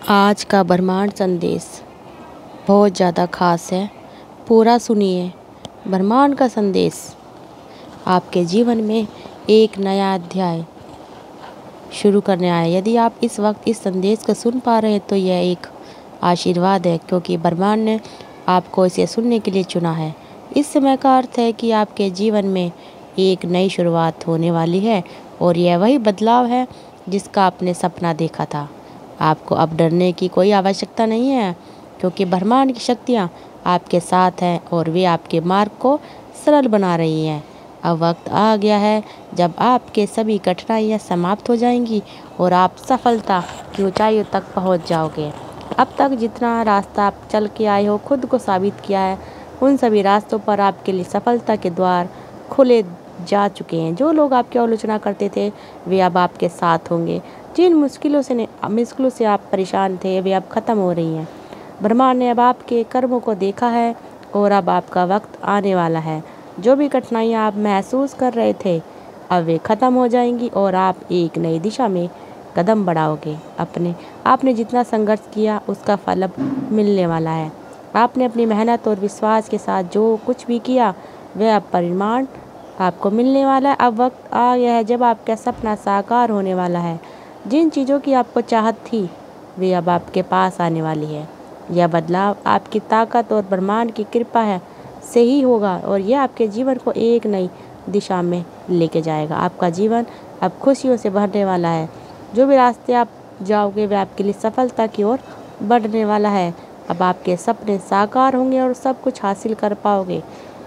आज का ब्रह्मांड संदेश बहुत ज़्यादा खास है। पूरा सुनिए। ब्रह्मांड का संदेश आपके जीवन में एक नया अध्याय शुरू करने आया। यदि आप इस वक्त इस संदेश को सुन पा रहे हैं तो यह एक आशीर्वाद है, क्योंकि ब्रह्मांड ने आपको इसे सुनने के लिए चुना है। इस समय का अर्थ है कि आपके जीवन में एक नई शुरुआत होने वाली है, और यह वही बदलाव है जिसका आपने सपना देखा था। आपको अब डरने की कोई आवश्यकता नहीं है, क्योंकि ब्रह्मांड की शक्तियाँ आपके साथ हैं और वे आपके मार्ग को सरल बना रही हैं। अब वक्त आ गया है जब आपके सभी कठिनाइयाँ समाप्त हो जाएंगी और आप सफलता की ऊंचाइयों तक पहुंच जाओगे। अब तक जितना रास्ता आप चल के आए हो, खुद को साबित किया है, उन सभी रास्तों पर आपके लिए सफलता के द्वार खुले जा चुके हैं। जो लोग आपकी आलोचना करते थे वे अब आपके साथ होंगे। जिन मुश्किलों से आप परेशान थे वे अब ख़त्म हो रही हैं। ब्रह्मांड ने अब आपके कर्मों को देखा है और अब आपका वक्त आने वाला है। जो भी कठिनाइयाँ आप महसूस कर रहे थे अब वे ख़त्म हो जाएंगी और आप एक नई दिशा में कदम बढ़ाओगे। आपने जितना संघर्ष किया उसका फल अब मिलने वाला है। आपने अपनी मेहनत और विश्वास के साथ जो कुछ भी किया वह अब परिणाम आपको मिलने वाला है। अब वक्त आ गया है जब आपका सपना साकार होने वाला है। जिन चीज़ों की आपको चाहत थी वे अब आपके पास आने वाली है। यह बदलाव आपकी ताकत और ब्रह्मांड की कृपा है से ही होगा, और यह आपके जीवन को एक नई दिशा में लेके जाएगा। आपका जीवन अब खुशियों से भरने वाला है। जो भी रास्ते आप जाओगे वे आपके लिए सफलता की ओर बढ़ने वाला है। अब आपके सपने साकार होंगे और सब कुछ हासिल कर पाओगे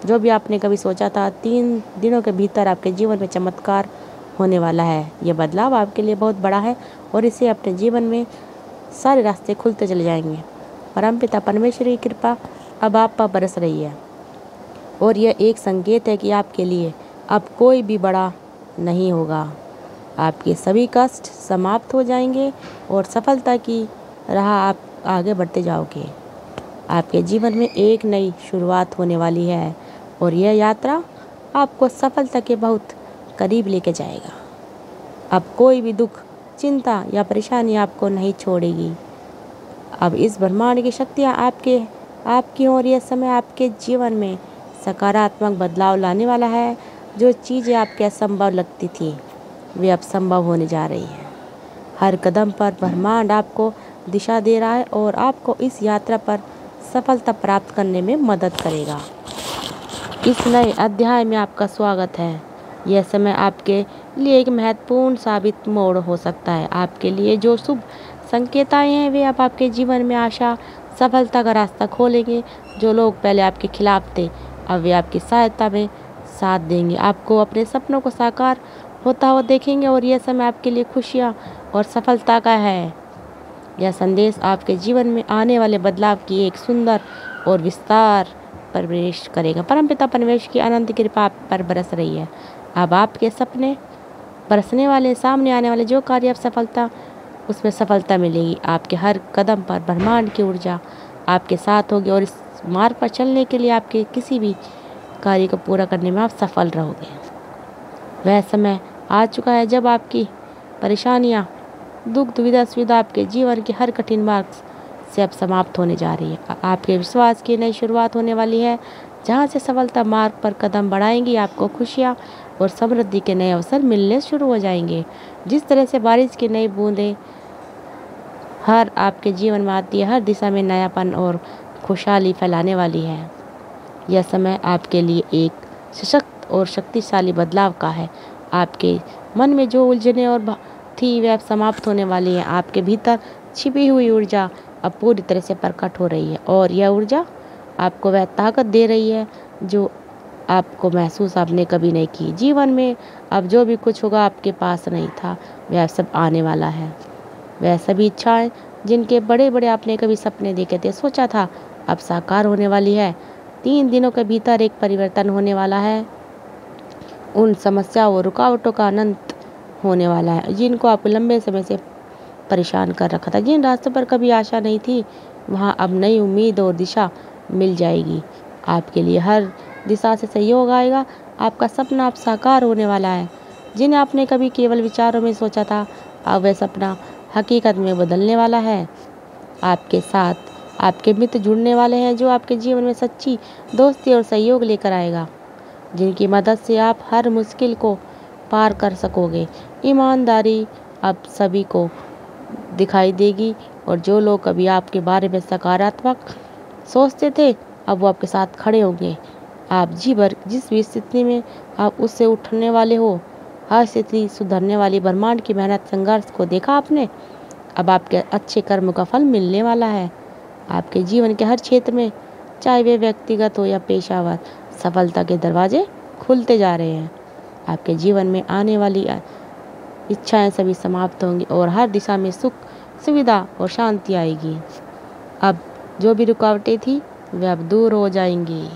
जो भी आपने कभी सोचा था। 3 दिनों के भीतर आपके जीवन में चमत्कार होने वाला है। यह बदलाव आपके लिए बहुत बड़ा है और इसे अपने जीवन में सारे रास्ते खुलते चले जाएंगे। परमपिता परमेश्वर की कृपा अब आप पर बरस रही है, और यह एक संकेत है कि आपके लिए अब कोई भी बड़ा नहीं होगा। आपके सभी कष्ट समाप्त हो जाएंगे और सफलता की राह आप आगे बढ़ते जाओगे। आपके जीवन में एक नई शुरुआत होने वाली है और यह यात्रा आपको सफलता के बहुत करीब लेके जाएगा। अब कोई भी दुख, चिंता या परेशानी आपको नहीं छोड़ेगी। अब इस ब्रह्मांड की शक्तियाँ आपकी और यह समय आपके जीवन में सकारात्मक बदलाव लाने वाला है। जो चीज़ें आपके असंभव लगती थी वे अब संभव होने जा रही हैं। हर कदम पर ब्रह्मांड आपको दिशा दे रहा है और आपको इस यात्रा पर सफलता प्राप्त करने में मदद करेगा। इस नए अध्याय में आपका स्वागत है। यह समय आपके लिए एक महत्वपूर्ण साबित मोड़ हो सकता है। आपके लिए जो शुभ संकेत आए हैं वे अब आपके जीवन में आशा, सफलता का रास्ता खोलेंगे। जो लोग पहले आपके खिलाफ थे अब वे आपकी सहायता में साथ देंगे। आपको अपने सपनों को साकार होता हुआ देखेंगे और यह समय आपके लिए खुशियाँ और सफलता का है। यह संदेश आपके जीवन में आने वाले बदलाव की एक सुंदर और विस्तार प्रवेश करेगा। परमपिता परमेश्वर की अनंत कृपा आप पर बरस रही है। अब आपके सपने बरसने वाले, सामने आने वाले जो कार्य आप उसमें सफलता मिलेगी। आपके हर कदम पर ब्रह्मांड की ऊर्जा आपके साथ होगी और इस मार्ग पर चलने के लिए आपके किसी भी कार्य को पूरा करने में आप सफल रहोगे। वह समय आ चुका है जब आपकी परेशानियाँ, दुख, दुविधा, सुविधा आपके जीवन के हर कठिन मार्ग से अब समाप्त होने जा रही है। आपके विश्वास की नई शुरुआत होने वाली है, जहाँ से सफलता मार्ग पर कदम बढ़ाएंगी। आपको खुशियाँ और समृद्धि के नए अवसर मिलने शुरू हो जाएंगे। जिस तरह से बारिश की नई बूंदें हर आपके जीवन में आती है, हर दिशा में नयापन और खुशहाली फैलाने वाली है। यह समय आपके लिए एक सशक्त और शक्तिशाली बदलाव का है। आपके मन में जो उलझने और थी वे अब समाप्त होने वाली हैं। आपके भीतर छिपी हुई ऊर्जा अब पूरी तरह से प्रकट हो रही है, और यह ऊर्जा आपको वह ताकत दे रही है जो आपको महसूस आपने कभी नहीं की। जीवन में अब जो भी कुछ होगा आपके पास नहीं था वह सब आने वाला है। वह सभी इच्छाएं जिनके बड़े बड़े आपने कभी सपने देखे थे, सोचा था, अब साकार होने वाली है। 3 दिनों के भीतर एक परिवर्तन होने वाला है। उन समस्याओं और रुकावटों का अनंत होने वाला है जिनको आप लंबे समय से परेशान कर रखा था। जिन रास्तों पर कभी आशा नहीं थी वहाँ अब नई उम्मीद और दिशा मिल जाएगी। आपके लिए हर दिशा से सहयोग आएगा। आपका सपना अब साकार होने वाला है। जिन्हें आपने कभी केवल विचारों में सोचा था अब वह सपना हकीकत में बदलने वाला है। आपके साथ आपके मित्र जुड़ने वाले हैं, जो आपके जीवन में सच्ची दोस्ती और सहयोग लेकर आएगा, जिनकी मदद से आप हर मुश्किल को पार कर सकोगे। ईमानदारी अब सभी को दिखाई देगी, और जो लोग कभी आपके बारे में सकारात्मक सोचते थे, अब वो आपके साथ खड़े होंगे। आप जी भर जिस भी स्थिति में आप उससे उठने वाले हो, हर स्थिति सुधरने वाली ब्रह्मांड की मेहनत संघर्ष को देखा आपने। अब आपके अच्छे कर्म का फल मिलने वाला है। आपके जीवन के हर क्षेत्र में, चाहे वे व्यक्तिगत हो या पेशावर, सफलता के दरवाजे खुलते जा रहे हैं। आपके जीवन में आने वाली इच्छाएं सभी समाप्त होंगी और हर दिशा में सुख, सुविधा और शांति आएगी। अब जो भी रुकावटें थी वे अब दूर हो जाएंगी।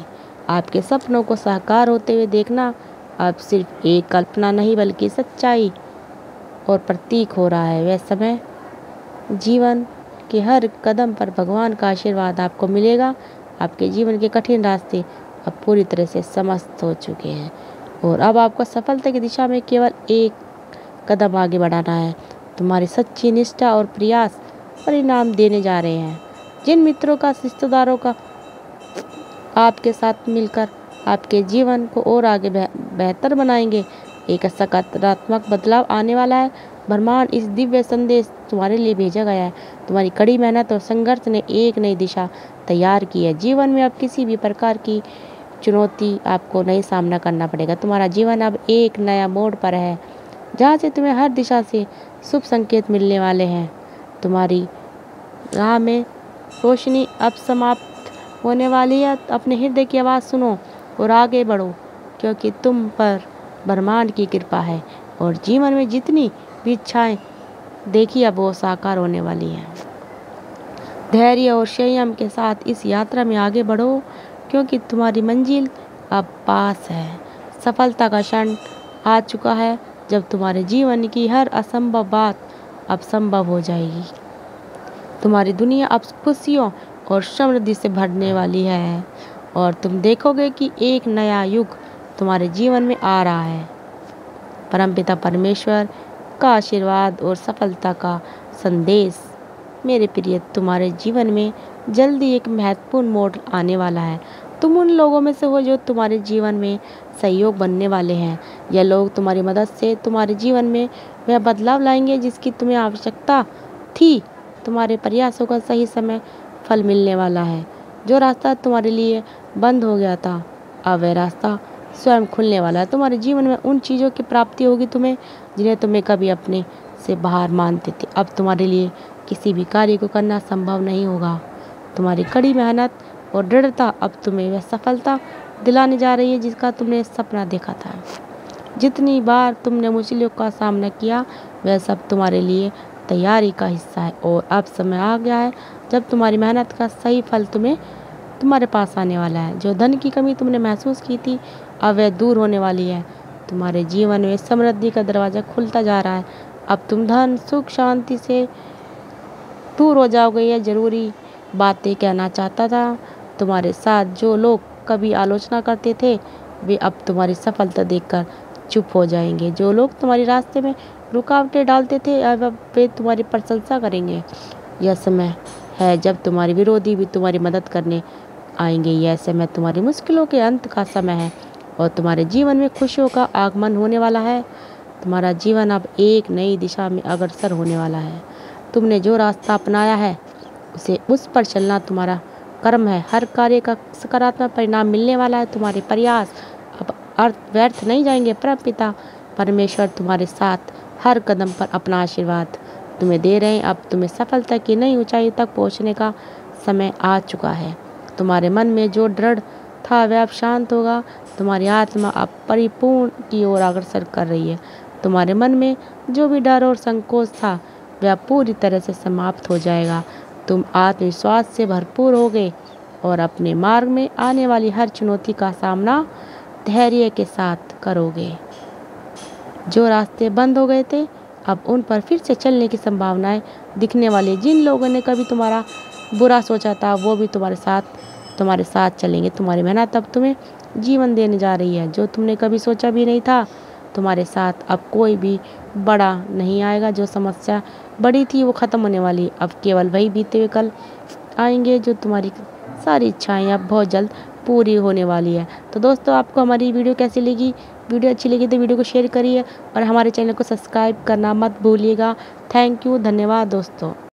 आपके सपनों को साकार होते हुए देखना अब सिर्फ एक कल्पना नहीं बल्कि सच्चाई और प्रतीक हो रहा है। वह समय जीवन के हर कदम पर भगवान का आशीर्वाद आपको मिलेगा। आपके जीवन के कठिन रास्ते अब पूरी तरह से समाप्त हो चुके हैं और अब आपको सफलता की दिशा में केवल एक कदम आगे बढ़ाना है। तुम्हारी सच्ची निष्ठा और प्रयास परिणाम देने जा रहे हैं। जिन मित्रों का, रिश्तेदारों का आपके साथ मिलकर आपके जीवन को और आगे बेहतर बनाएंगे, एक सकारात्मक बदलाव आने वाला है। ब्रह्मांड इस दिव्य संदेश तुम्हारे लिए भेजा गया है। तुम्हारी कड़ी मेहनत और संघर्ष ने एक नई दिशा तैयार की है। जीवन में अब किसी भी प्रकार की चुनौती आपको नहीं सामना करना पड़ेगा। तुम्हारा जीवन अब एक नया मोड़ पर है, जहाँ से तुम्हें हर दिशा से शुभ संकेत मिलने वाले हैं। तुम्हारी राह में रोशनी अब समाप्त होने वाली है। अपने हृदय की आवाज़ सुनो और आगे बढ़ो, क्योंकि तुम पर ब्रह्मांड की कृपा है और जीवन में जितनी भी इच्छाएं देखी अब वो साकार होने वाली हैं। धैर्य और संयम के साथ इस यात्रा में आगे बढ़ो, क्योंकि तुम्हारी मंजिल अब पास है। सफलता का क्षण आ चुका है, जब तुम्हारे जीवन की हर असंभव बात अब संभव हो जाएगी। तुम्हारी दुनिया अब खुशियों और समृद्धि से भरने वाली है और तुम देखोगे कि एक नया युग तुम्हारे जीवन में आ रहा है। परमपिता परमेश्वर का आशीर्वाद और सफलता का संदेश। मेरे प्रिय, तुम्हारे जीवन में जल्दी एक महत्वपूर्ण मोड़ आने वाला है। तुम उन लोगों में से हो जो तुम्हारे जीवन में सहयोग बनने वाले हैं। यह लोग तुम्हारी मदद से तुम्हारे जीवन में वह बदलाव लाएंगे जिसकी तुम्हें आवश्यकता थी। तुम्हारे प्रयासों का सही समय फल मिलने वाला है। जो रास्ता तुम्हारे लिए बंद हो गया था, अब वह रास्ता स्वयं खुलने वाला है। तुम्हारे जीवन में उन चीज़ों की प्राप्ति होगी जिन्हें तुम्हें कभी अपने से बाहर मानते थे। अब तुम्हारे लिए किसी भी कार्य को करना संभव नहीं होगा। तुम्हारी कड़ी मेहनत और दृढ़ता अब तुम्हें वह सफलता दिलाने जा रही है जिसका तुमने सपना देखा था। जितनी बार तुमने मुश्किलों का सामना किया, वह सब तुम्हारे लिए तैयारी का हिस्सा है और अब समय आ गया है जब तुम्हारी मेहनत का सही फल तुम्हारे पास आने वाला है। जो धन की कमी तुमने महसूस की थी, अब वह दूर होने वाली है। तुम्हारे जीवन में समृद्धि का दरवाज़ा खुलता जा रहा है। अब तुम धन, सुख, शांति से दूर हो जाओगे। यह जरूरी बातें कहना चाहता था। तुम्हारे साथ जो लोग कभी आलोचना करते थे, वे अब तुम्हारी सफलता देखकर चुप हो जाएंगे। जो लोग तुम्हारे रास्ते में रुकावटें डालते थे, अब वे तुम्हारी प्रशंसा करेंगे। यह समय है जब तुम्हारे विरोधी भी तुम्हारी मदद करने आएंगे। यह समय तुम्हारी मुश्किलों के अंत का समय है और तुम्हारे जीवन में खुशियों का आगमन होने वाला है। तुम्हारा जीवन अब एक नई दिशा में अग्रसर होने वाला है। तुमने जो रास्ता अपनाया है उस पर चलना तुम्हारा कर्म है। हर कार्य का सकारात्मक परिणाम मिलने वाला है। तुम्हारे प्रयास अब व्यर्थ नहीं जाएंगे। परमपिता परमेश्वर तुम्हारे साथ हर कदम पर अपना आशीर्वाद तुम्हें दे रहे हैं। अब तुम्हें सफलता की नई ऊंचाई तक पहुंचने का समय आ चुका है। तुम्हारे मन में जो दृढ़ था वह अब शांत होगा। तुम्हारी आत्मा अब परिपूर्ण की ओर अग्रसर कर रही है। तुम्हारे मन में जो भी डर और संकोच था वह पूरी तरह से समाप्त हो जाएगा। तुम आत्मविश्वास से भरपूर होगे और अपने मार्ग में आने वाली हर चुनौती का सामना धैर्य के साथ करोगे। जो रास्ते बंद हो गए थे, अब उन पर फिर से चलने की संभावनाएं दिखने वाली। जिन लोगों ने कभी तुम्हारा बुरा सोचा था, वो भी तुम्हारे साथ चलेंगे। तुम्हारी मेहनत अब तुम्हें जीवन देने जा रही है जो तुमने कभी सोचा भी नहीं था। तुम्हारे साथ अब कोई भी बड़ा नहीं आएगा। जो समस्या बड़ी थी वो ख़त्म होने वाली, अब केवल वही बीते हुए कल आएंगे। जो तुम्हारी सारी इच्छाएं अब बहुत जल्द पूरी होने वाली है। तो दोस्तों, आपको हमारी वीडियो कैसी लगी? वीडियो अच्छी लगी तो वीडियो को शेयर करिए और हमारे चैनल को सब्सक्राइब करना मत भूलिएगा। थैंक यू, धन्यवाद दोस्तों।